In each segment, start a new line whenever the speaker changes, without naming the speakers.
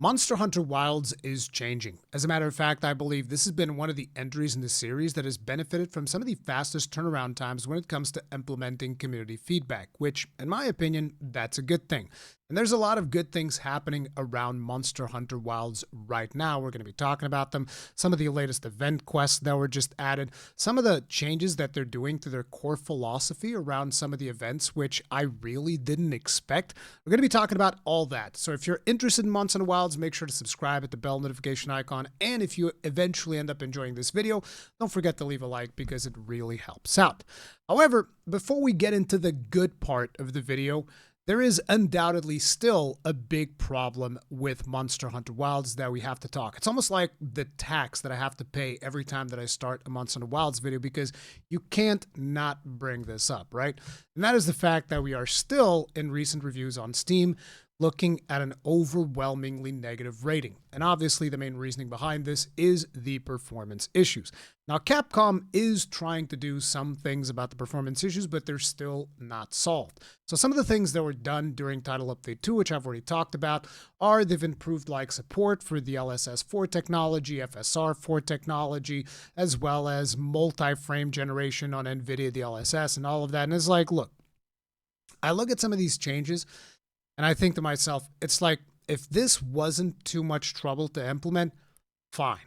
Monster Hunter Wilds is changing. As a matter of fact, I believe this has been one of the entries in the series that has benefited from some of the fastest turnaround times when it comes to implementing community feedback, which, in my opinion, that's a good thing. And there's a lot of good things happening around Monster Hunter Wilds right now. We're going to be talking about them, some of the latest event quests that were just added, some of the changes that they're doing to their core philosophy around some of the events, which I really didn't expect. We're going to be talking about all that. So if you're interested in Monster Hunter Wilds, make sure to subscribe at the bell notification icon. And if you eventually end up enjoying this video, don't forget to leave a like because it really helps out. However, before we get into the good part of the video, there is undoubtedly still a big problem with Monster Hunter Wilds that we have to talk. It's almost like the tax that I have to pay every time that I start a Monster Hunter Wilds video because you can't not bring this up, right? And that is the fact that we are still, in recent reviews on Steam, looking at an overwhelmingly negative rating. And obviously the main reasoning behind this is the performance issues. Now Capcom is trying to do some things about the performance issues, but they're still not solved. So some of the things that were done during Title Update 2, which I've already talked about, are they've improved like support for the LSS4 technology, FSR4 technology, as well as multi-frame generation on NVIDIA DLSS and all of that. And it's like, look, I look at some of these changes and I think to myself, it's like, if this wasn't too much trouble to implement, fine,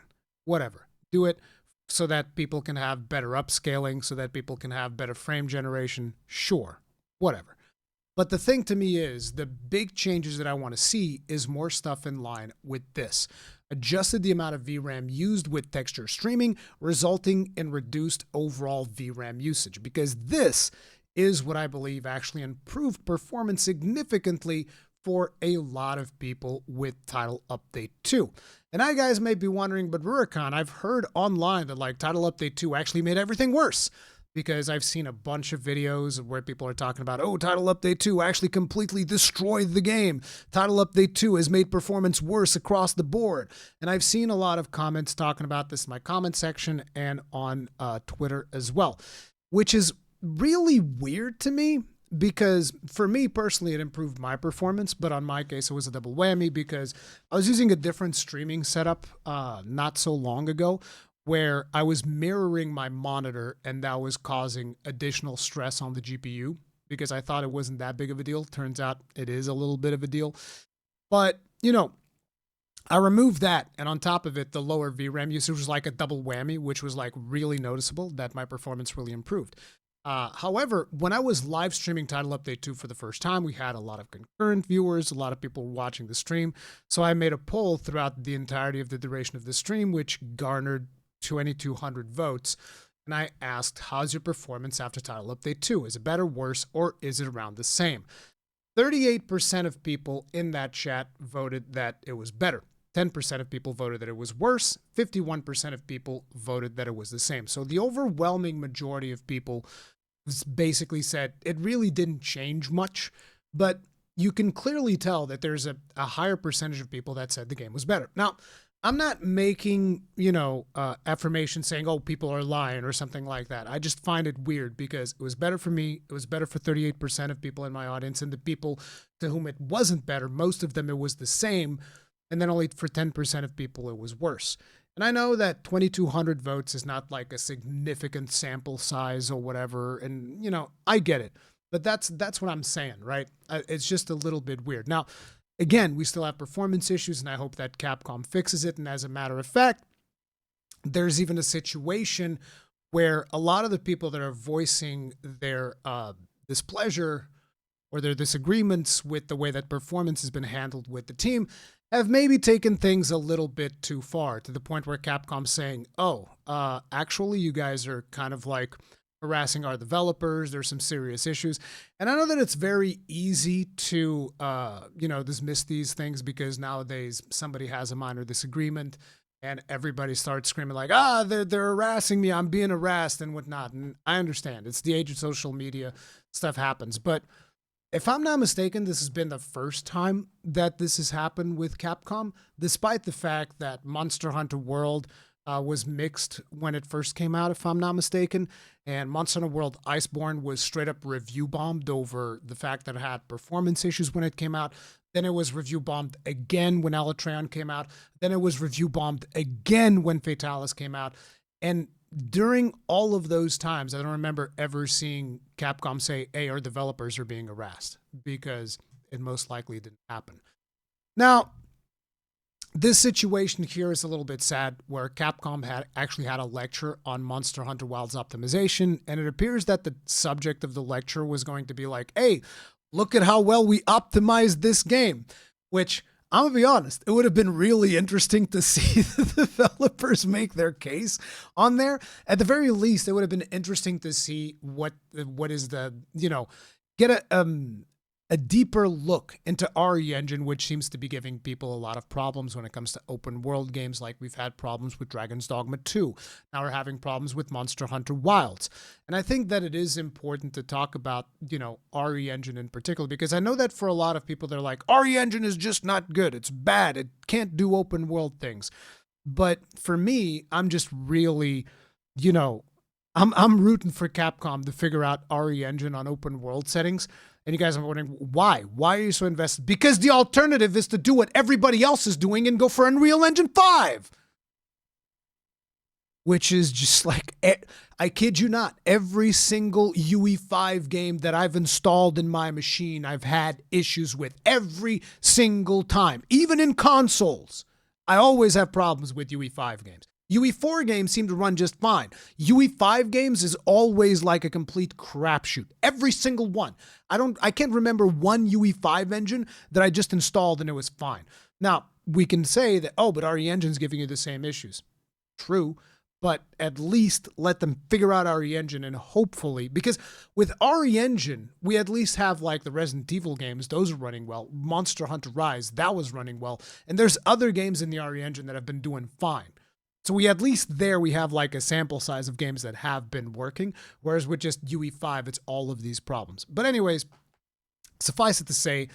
whatever. Do it so that people can have better upscaling, so that people can have better frame generation, sure, whatever. But the thing to me is, the big changes that I want to see is more stuff in line with this. Adjusted the amount of VRAM used with texture streaming, resulting in reduced overall VRAM usage, because this is what I believe actually improved performance significantly for a lot of people with Title Update 2. And I guys may be wondering, but Rurikhan, I've heard online that like Title Update 2 actually made everything worse, because I've seen a bunch of videos where people are talking about, oh, Title Update 2 actually completely destroyed the game. Title Update 2 has made performance worse across the board. And I've seen a lot of comments talking about this in my comment section and on Twitter as well, which is really weird to me, because for me personally, it improved my performance, but on my case, it was a double whammy because I was using a different streaming setup not so long ago where I was mirroring my monitor, and that was causing additional stress on the GPU because I thought it wasn't that big of a deal. Turns out it is a little bit of a deal. But, you know, I removed that, and on top of it, the lower VRAM usage was like a double whammy, which was like really noticeable that my performance really improved. However, when I was live streaming Title Update 2 for the first time, we had a lot of concurrent viewers, a lot of people watching the stream. So I made a poll throughout the entirety of the duration of the stream, which garnered 2,200 votes. And I asked, how's your performance after Title Update 2? Is it better, worse, or is it around the same? 38% of people in that chat voted that it was better. 10% of people voted that it was worse. 51% of people voted that it was the same. So the overwhelming majority of people basically said it really didn't change much, but you can clearly tell that there's a higher percentage of people that said the game was better. Now, I'm not making, affirmations saying, oh, people are lying or something like that. I just find it weird because it was better for me. It was better for 38% of people in my audience, and the people to whom it wasn't better, most of them it was the same. And then only for 10% of people it was worse. And I know that 2,200 votes is not like a significant sample size or whatever. And, I get it. But that's what I'm saying, right? It's just a little bit weird. Now, again, we still have performance issues, and I hope that Capcom fixes it. And as a matter of fact, there's even a situation where a lot of the people that are voicing their displeasure or their disagreements with the way that performance has been handled with the team have maybe taken things a little bit too far, to the point where Capcom's saying, oh, actually, you guys are kind of like harassing our developers. There's some serious issues. And I know that it's very easy to, dismiss these things because nowadays somebody has a minor disagreement and everybody starts screaming like, they're harassing me, I'm being harassed and whatnot. And I understand. It's the age of social media. Stuff happens. But if I'm not mistaken, this has been the first time that this has happened with Capcom, despite the fact that Monster Hunter World was mixed when it first came out, if I'm not mistaken. And Monster Hunter World Iceborne was straight up review bombed over the fact that it had performance issues when it came out. Then it was review bombed again when Alatreon came out. Then it was review bombed again when Fatalis came out. And during all of those times, I don't remember ever seeing Capcom say, hey, our developers are being harassed, because it most likely didn't happen. Now, this situation here is a little bit sad, where Capcom had actually had a lecture on Monster Hunter Wilds optimization, and it appears that the subject of the lecture was going to be like, hey, look at how well we optimized this game, which, I'm going to be honest, it would have been really interesting to see the developers make their case on there. At the very least, it would have been interesting to see what is the, get a deeper look into RE Engine, which seems to be giving people a lot of problems when it comes to open world games. Like we've had problems with Dragon's Dogma 2. Now we're having problems with Monster Hunter Wilds. And I think that it is important to talk about, RE Engine in particular, because I know that for a lot of people, they're like, RE Engine is just not good. It's bad. It can't do open world things. But for me, I'm just really, I'm rooting for Capcom to figure out RE Engine on open world settings. And you guys are wondering, why? Why are you so invested? Because the alternative is to do what everybody else is doing and go for Unreal Engine 5. Which is just like, I kid you not, every single UE5 game that I've installed in my machine, I've had issues with every single time. Even in consoles, I always have problems with UE5 games. UE4 games seem to run just fine. UE5 games is always like a complete crapshoot. Every single one. I can't remember one UE5 engine that I just installed and it was fine. Now, we can say that, oh, but RE Engine's giving you the same issues. True, but at least let them figure out RE Engine, and hopefully, because with RE Engine, we at least have like the Resident Evil games. Those are running well. Monster Hunter Rise, that was running well. And there's other games in the RE Engine that have been doing fine. So we at least there we have like a sample size of games that have been working, whereas with just UE5, it's all of these problems. But anyways, suffice it to say,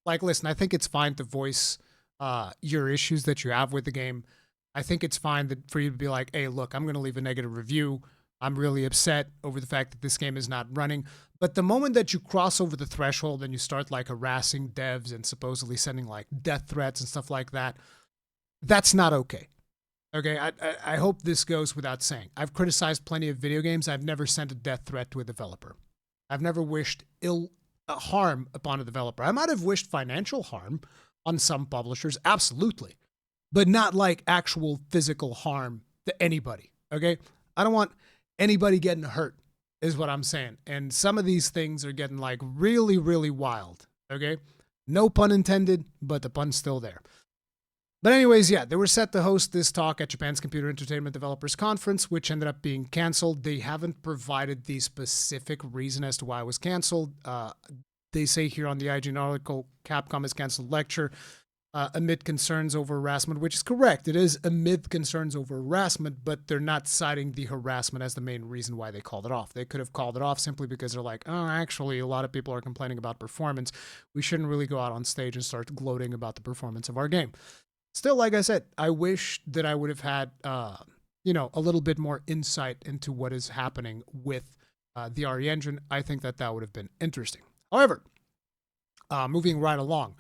like, listen, I think it's fine to voice your issues that you have with the game. I think it's fine for you to be like, hey, look, I'm going to leave a negative review. I'm really upset over the fact that this game is not running. But the moment that you cross over the threshold and you start like harassing devs and supposedly sending like death threats and stuff like that, that's not okay. Okay, I hope this goes without saying. I've criticized plenty of video games. I've never sent a death threat to a developer. I've never wished harm upon a developer. I might have wished financial harm on some publishers, absolutely, but not like actual physical harm to anybody, okay? I don't want anybody getting hurt, is what I'm saying. And some of these things are getting like really, really wild, okay? No pun intended, but the pun's still there. But anyways, yeah, they were set to host this talk at Japan's Computer Entertainment Developers Conference, which ended up being canceled. They haven't provided the specific reason as to why it was canceled. They say here on the IGN article, Capcom has canceled lecture amid concerns over harassment, which is correct. It is amid concerns over harassment, but they're not citing the harassment as the main reason why they called it off. They could have called it off simply because they're like, oh, actually, a lot of people are complaining about performance. We shouldn't really go out on stage and start gloating about the performance of our game. Still, like I said, I wish that I would have had, a little bit more insight into what is happening with the RE Engine. I think that would have been interesting. However, moving right along,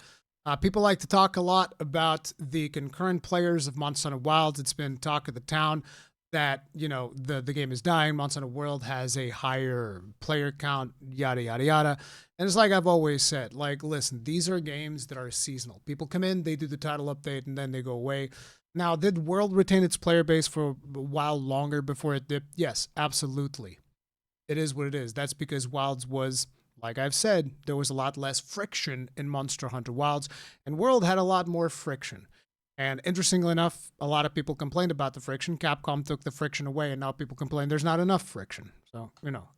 people like to talk a lot about the concurrent players of Monster Hunter Wilds. It's been talk of the town that, the game is dying. Monster Hunter World has a higher player count, yada, yada, yada. And it's like I've always said, like, listen, these are games that are seasonal. People come in, they do the title update, and then they go away. Now, did World retain its player base for a while longer before it dipped? Yes, absolutely. It is what it is. That's because Wilds was, like I've said, there was a lot less friction in Monster Hunter Wilds, and World had a lot more friction. And interestingly enough, a lot of people complained about the friction. Capcom took the friction away, and now people complain there's not enough friction. So,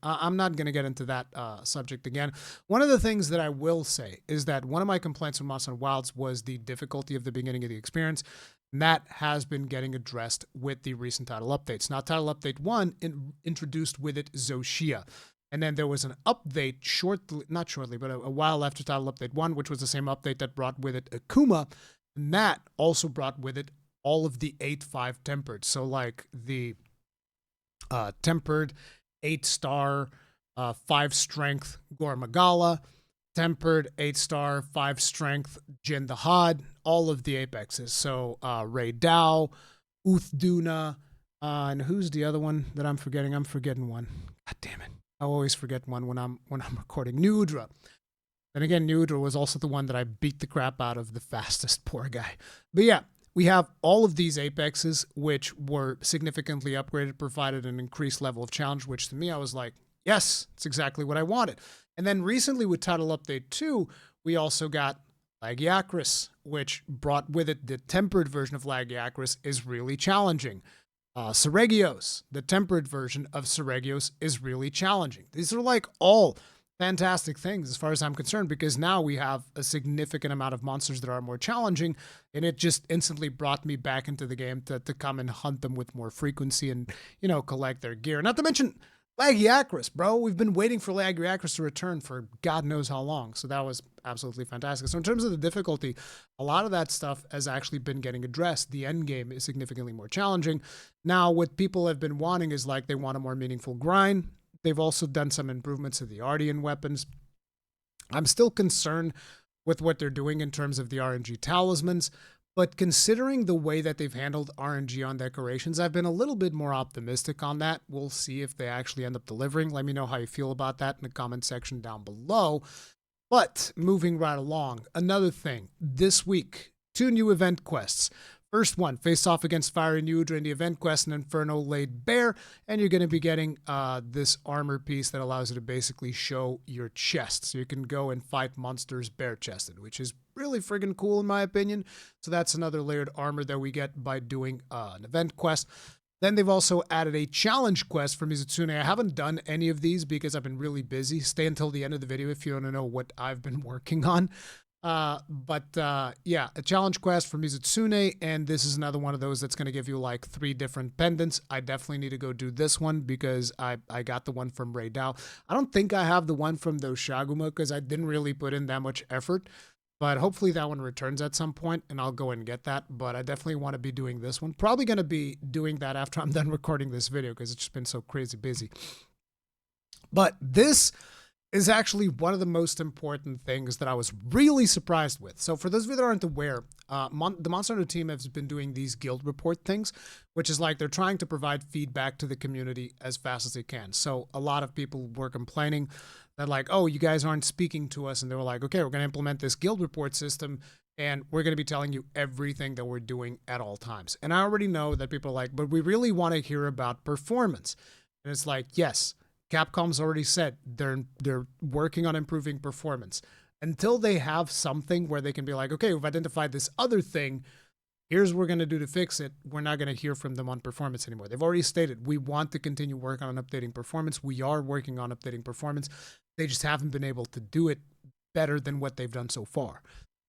I'm not going to get into that subject again. One of the things that I will say is that one of my complaints with Monster Hunter Wilds was the difficulty of the beginning of the experience. And that has been getting addressed with the recent title updates. Now, Title Update 1 introduced with it Zoshia. And then there was an update not shortly, but a while after Title Update 1, which was the same update that brought with it Akuma. And that also brought with it all of the 8-5 tempered. So like the tempered 8-star 5 strength Gormagala, tempered 8-star 5 strength Jin the Hod, all of the apexes. So Ray Dao, Uthduna, and who's the other one that I'm forgetting? I'm forgetting one. God damn it. I always forget one when I'm recording. Nudra. And again, Nudra was also the one that I beat the crap out of the fastest, poor guy. But yeah, we have all of these apexes, which were significantly upgraded, provided an increased level of challenge, which to me, I was like, yes, it's exactly what I wanted. And then recently with Title Update 2, we also got Lagiacrus, which brought with it the tempered version of Lagiacrus is really challenging. Seregios, the tempered version of Seregios is really challenging. These are like all fantastic things as far as I'm concerned, because now we have a significant amount of monsters that are more challenging, and it just instantly brought me back into the game to come and hunt them with more frequency and, you know, collect their gear. Not to mention Lagiacrus, bro. We've been waiting for Lagiacrus to return for God knows how long, so that was absolutely fantastic. So in terms of the difficulty, a lot of that stuff has actually been getting addressed. The end game is significantly more challenging. Now, what people have been wanting is like they want a more meaningful grind. They've also done some improvements to the Ardean weapons. I'm still concerned with what they're doing in terms of the RNG talismans, but considering the way that they've handled RNG on decorations, I've been a little bit more optimistic on that. We'll see if they actually end up delivering. Let me know how you feel about that in the comment section down below. But moving right along, another thing, this week, 2 new event quests. First one, face off against Fiery Nudra in the event quest, an Inferno Laid Bare, and you're going to be getting this armor piece that allows you to basically show your chest. So you can go and fight monsters bare-chested, which is really friggin' cool in my opinion. So that's another layered armor that we get by doing an event quest. Then they've also added a challenge quest for Mizutsune. I haven't done any of these because I've been really busy. Stay until the end of the video if you want to know what I've been working on. Yeah, a challenge quest for Mizutsune, and this is another one of those that's going to give you like 3 different pendants. I definitely need to go do this one because I got the one from Ray Dao. I don't think I have the one from those Shaguma because I didn't really put in that much effort, but hopefully that one returns at some point and I'll go and get that. But I definitely want to be doing this one. Probably going to be doing that after I'm done recording this video because it's just been so crazy busy. But this is actually one of the most important things that I was really surprised with. So for those of you that aren't aware, the Monster Hunter team has been doing these guild report things, which is like they're trying to provide feedback to the community as fast as they can. So a lot of people were complaining that like, oh, you guys aren't speaking to us. And they were like, okay, we're going to implement this guild report system and we're going to be telling you everything that we're doing at all times. And I already know that people are like, but we really want to hear about performance. And it's like, yes, Capcom's already said they're working on improving performance. Until they have something where they can be like, okay, we've identified this other thing, here's what we're going to do to fix it, we're not going to hear from them on performance anymore. They've already stated, we want to continue working on updating performance. We are working on updating performance. They just haven't been able to do it better than what they've done so far.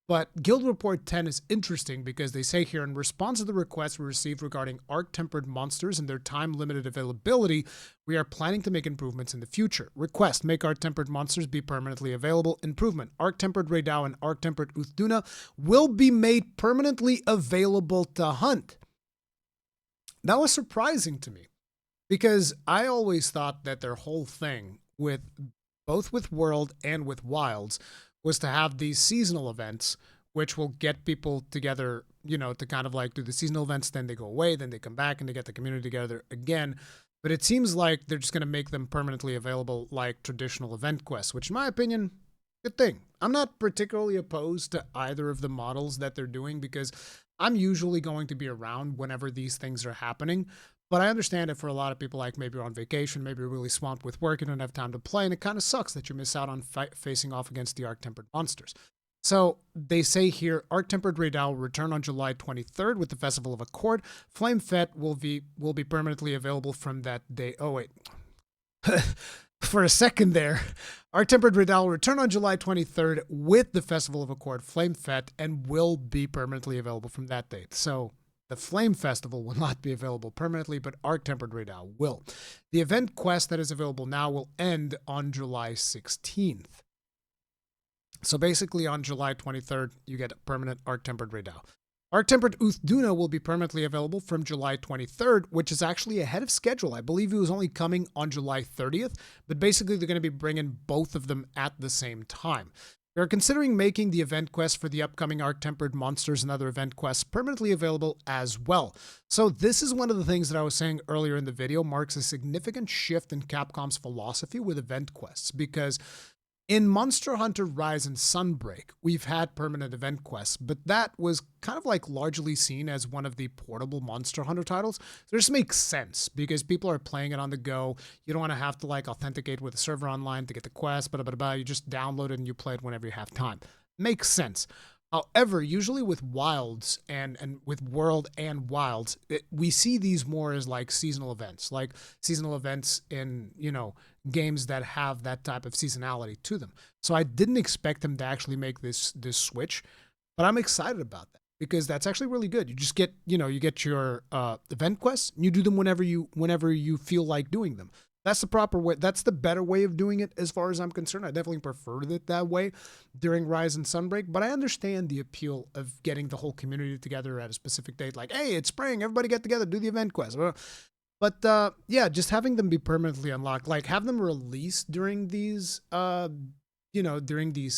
But Guild Report 10 is interesting because they say here, in response to the requests we received regarding arc-tempered monsters and their time-limited availability, we are planning to make improvements in the future. Request, make arc-tempered monsters be permanently available. Improvement, arc-tempered Raydao and arc-tempered Uthduna will be made permanently available to hunt. That was surprising to me because I always thought that their whole thing with both with World and with Wilds was to have these seasonal events, which will get people together, you know, to kind of like do the seasonal events, then they go away, then they come back and they get the community together again. But it seems like they're just going to make them permanently available like traditional event quests, which in my opinion, good thing. I'm not particularly opposed to either of the models that they're doing because I'm usually going to be around whenever these things are happening. But I understand it for a lot of people, like maybe you're on vacation, maybe you're really swamped with work and don't have time to play, and it kind of sucks that you miss out on facing off against the arc-tempered monsters. So they say here, arc-tempered Raydao will return on July 23rd with the Festival of Accord. Flame Fet will be permanently available from that day. Oh, wait. For a second there, arc-tempered Raydao will return on July 23rd with the Festival of Accord, Flame Fet, and will be permanently available from that date. So the Flame Festival will not be available permanently, but arc-tempered Raydao will. The event quest that is available now will end on July 16th. So basically on July 23rd, you get a permanent arc-tempered Raydao. Arc-Tempered Uthduna will be permanently available from July 23rd, which is actually ahead of schedule. I believe it was only coming on July 30th, but basically they're going to be bringing both of them at the same time. They're considering making the event quest for the upcoming Arc-Tempered monsters and other event quests permanently available as well. So this is one of the things that I was saying earlier in the video marks a significant shift in Capcom's philosophy with event quests, because in Monster Hunter Rise and Sunbreak, we've had permanent event quests, but that was kind of like largely seen as one of the portable Monster Hunter titles. So this makes sense because people are playing it on the go. You don't want to have to like authenticate with a server online to get the quest, You just download it and you play it whenever you have time. Makes sense. However, usually with Wilds and with World and Wilds, we see these more as like seasonal events in, games that have that type of seasonality to them. So I didn't expect them to actually make this switch, but I'm excited about that because that's actually really good. You just get, you get your event quests and you do them whenever you feel like doing them. That's the proper way. That's the better way of doing it as far as I'm concerned. I definitely preferred it that way during Rise and Sunbreak, but I understand the appeal of getting the whole community together at a specific date. Like, hey, it's spring. Everybody get together, do the event quest. But yeah, just having them be permanently unlocked, like have them released during these, during these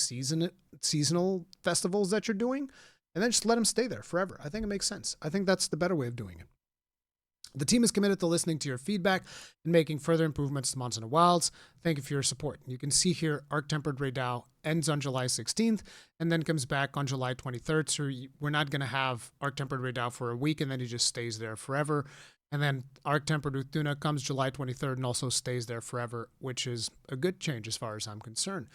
seasonal festivals that you're doing, and then just let them stay there forever. I think it makes sense. I think that's the better way of doing it. The team is committed to listening to your feedback and making further improvements to Monster Hunter Wilds. Thank you for your support. You can see here, Arc-Tempered Raidao ends on July 16th and then comes back on July 23rd. So we're not going to have Arc-Tempered Raidao for a week and then he just stays there forever. And then Arc-Tempered Uthduna comes July 23rd and also stays there forever, which is a good change as far as I'm concerned.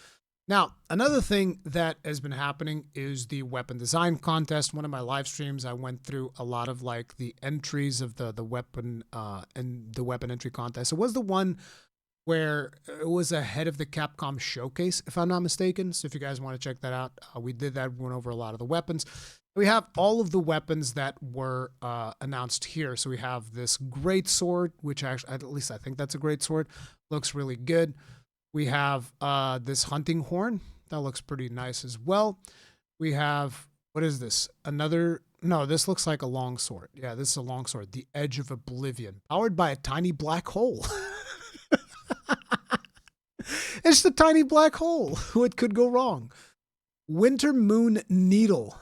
Now, another thing that has been happening is the weapon design contest. One of my live streams, I went through a lot of like the entries of the weapon and the weapon entry contest. It was the one where it was ahead of the Capcom showcase, if I'm not mistaken. So if you guys want to check that out, we did that, went over a lot of the weapons. We have all of the weapons that were announced here. So we have this great sword, which actually, at least I think that's a great sword. Looks really good. We have this hunting horn. That looks pretty nice as well. We have, what is this? No, this looks like a long sword. Yeah, this is a long sword. The Edge of Oblivion, powered by a tiny black hole. It's the tiny black hole. What could go wrong? Winter Moon Needle.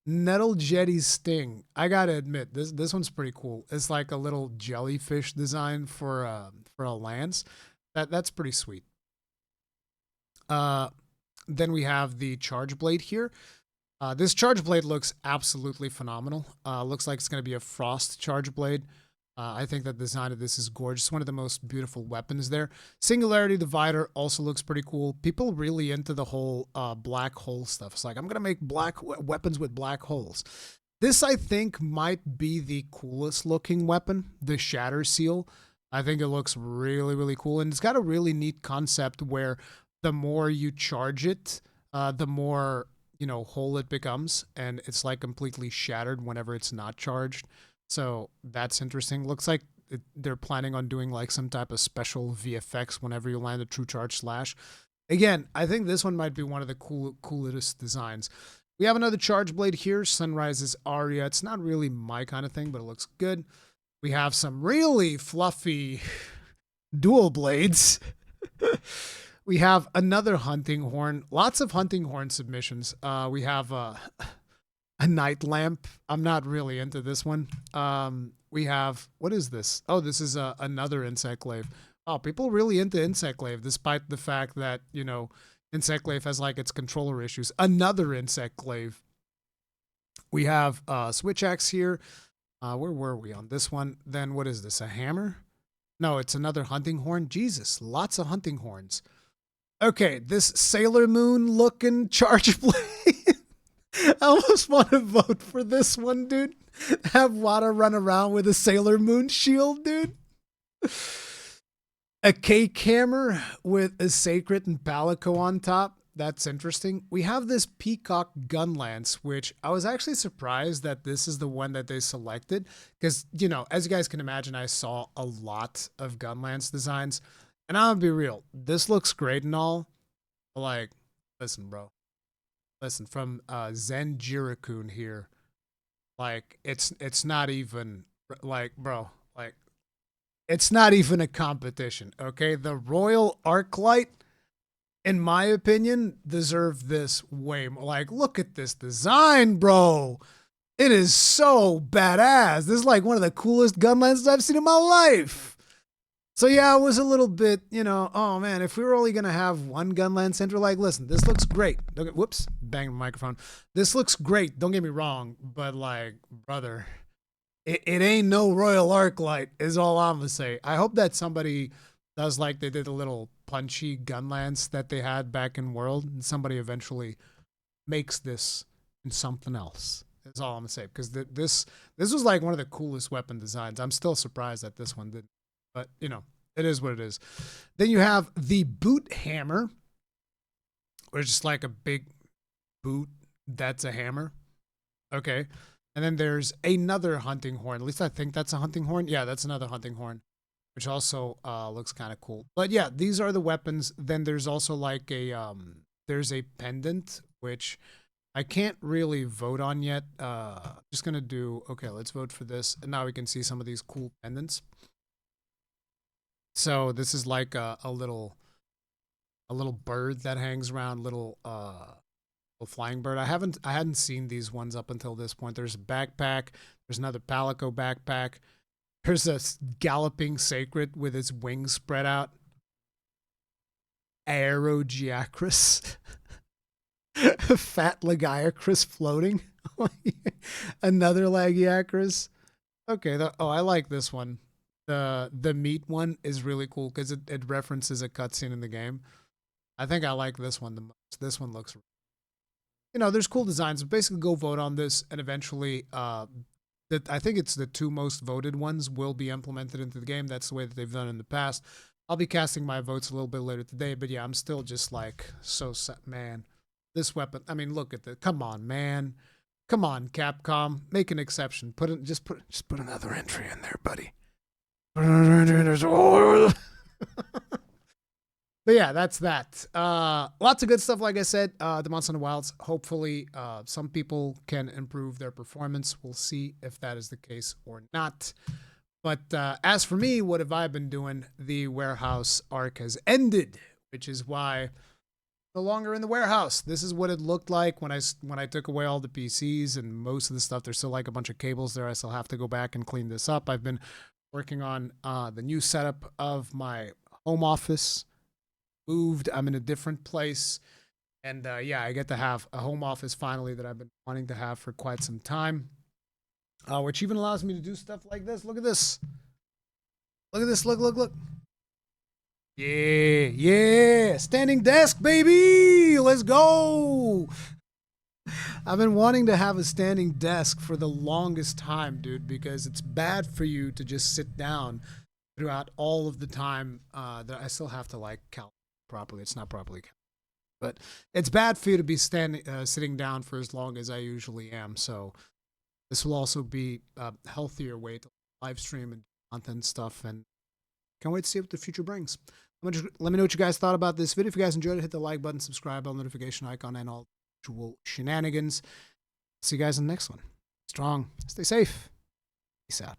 Nettle Jetty's Sting. I gotta admit, this one's pretty cool. It's like a little jellyfish design for a lance. That's pretty sweet. Then we have the Charge Blade here. This Charge Blade looks absolutely phenomenal. Looks like it's going to be a Frost Charge Blade. I think that the design of this is gorgeous. One of the most beautiful weapons there. Singularity Divider also looks pretty cool. People really into the whole black hole stuff. It's like, I'm going to make black weapons with black holes. This, I think, might be the coolest looking weapon, the Shatter Seal. I think it looks really, really cool. And it's got a really neat concept where the more you charge it, the more, whole it becomes. And it's like completely shattered whenever it's not charged. So that's interesting. Looks like they're planning on doing like some type of special VFX whenever you land a True Charge Slash. Again, I think this one might be one of the coolest designs. We have another Charge Blade here, Sunrise's Aria. It's not really my kind of thing, but it looks good. We have some really fluffy dual blades. We have another hunting horn. Lots of hunting horn submissions. We have a night lamp. I'm not really into this one. We have, what is this? Oh, this is another insect glaive. Oh, people really into insect glaive, despite the fact that, insect glaive has like its controller issues. Another insect glaive. We have switch axe here. Where were we on this one? Then what is this? A hammer? No, it's another hunting horn. Jesus, lots of hunting horns. Okay, this Sailor Moon looking Charge Blade. I almost want to vote for this one, dude. Have Wada run around with a Sailor Moon shield, dude. A cake hammer with a Sacred and Palico on top. That's interesting. We have this Peacock Gun Lance, which I was actually surprised that this is the one that they selected. Because, as you guys can imagine, I saw a lot of Gun Lance designs. And I'm gonna be real, this looks great and all, but like, listen, bro. Listen, from Zen Jirakun here. Like it's not even like, bro, like it's not even a competition, okay? The Royal Arclight, in my opinion, deserve this way more. Like, look at this design, bro. It is so badass. This is like one of the coolest gun lenses I've seen in my life. So yeah, it was a little bit, oh man, if we were only gonna have one gun lens center, like, listen, this looks great. Whoops, bang the microphone. This looks great. Don't get me wrong, but like, brother, it ain't no Royal Arclight, is all I'm gonna say. I hope that somebody does like they did a little punchy gun lance that they had back in World, and somebody eventually makes this in something else. That's all I'm gonna say, because this was like one of the coolest weapon designs. I'm still surprised that this one didn't, but it is what it is. Then you have the boot hammer, which is like a big boot that's a hammer. Okay. And then there's another hunting horn. At least I think that's a hunting horn. Yeah, that's another hunting horn, which also looks kind of cool. But yeah, these are the weapons. Then there's also like there's a pendant, which I can't really vote on yet. Just gonna do, okay, let's vote for this. And now we can see some of these cool pendants. So this is like a little bird that hangs around, little flying bird. I hadn't seen these ones up until this point. There's a backpack. There's another Palico backpack. There's a galloping sacred with its wings spread out. Aerogeacris. Fat Lagiacris floating. Another Lagiacris. Okay, I like this one. The meat one is really cool because it references a cutscene in the game. I think I like this one the most. This one looks, there's cool designs. But basically, go vote on this, and eventually, I think it's the two most voted ones will be implemented into the game. That's the way that they've done in the past. I'll be casting my votes a little bit later today, but yeah, I'm still just like so set, man. This weapon. I mean, look at the. Come on, man. Come on, Capcom. Make an exception. Just put another entry in there, buddy. But yeah, that's that. Lots of good stuff, like I said. The Monster in the Wilds. Hopefully, some people can improve their performance. We'll see if that is the case or not. But as for me, what have I been doing? The warehouse arc has ended, which is why no longer in the warehouse. This is what it looked like when I took away all the PCs and most of the stuff. There's still like a bunch of cables there. I still have to go back and clean this up. I've been working on the new setup of my home office. Moved. I'm in a different place. And yeah, I get to have a home office finally that I've been wanting to have for quite some time. Which even allows me to do stuff like this. Look at this. Look at this. Look. Yeah. Standing desk, baby. Let's go. I've been wanting to have a standing desk for the longest time, dude, because it's bad for you to just sit down throughout all of the time that I still have to like calculate properly. It's not properly calculated. But it's bad for you to be sitting down for as long as I usually am. So this will also be a healthier way to live stream and content stuff. And can't wait to see what the future brings. Let me know what you guys thought about this video. If you guys enjoyed it, hit the like button, subscribe, bell notification icon, and all usual shenanigans. See you guys in the next one. Strong. Stay safe. Peace out.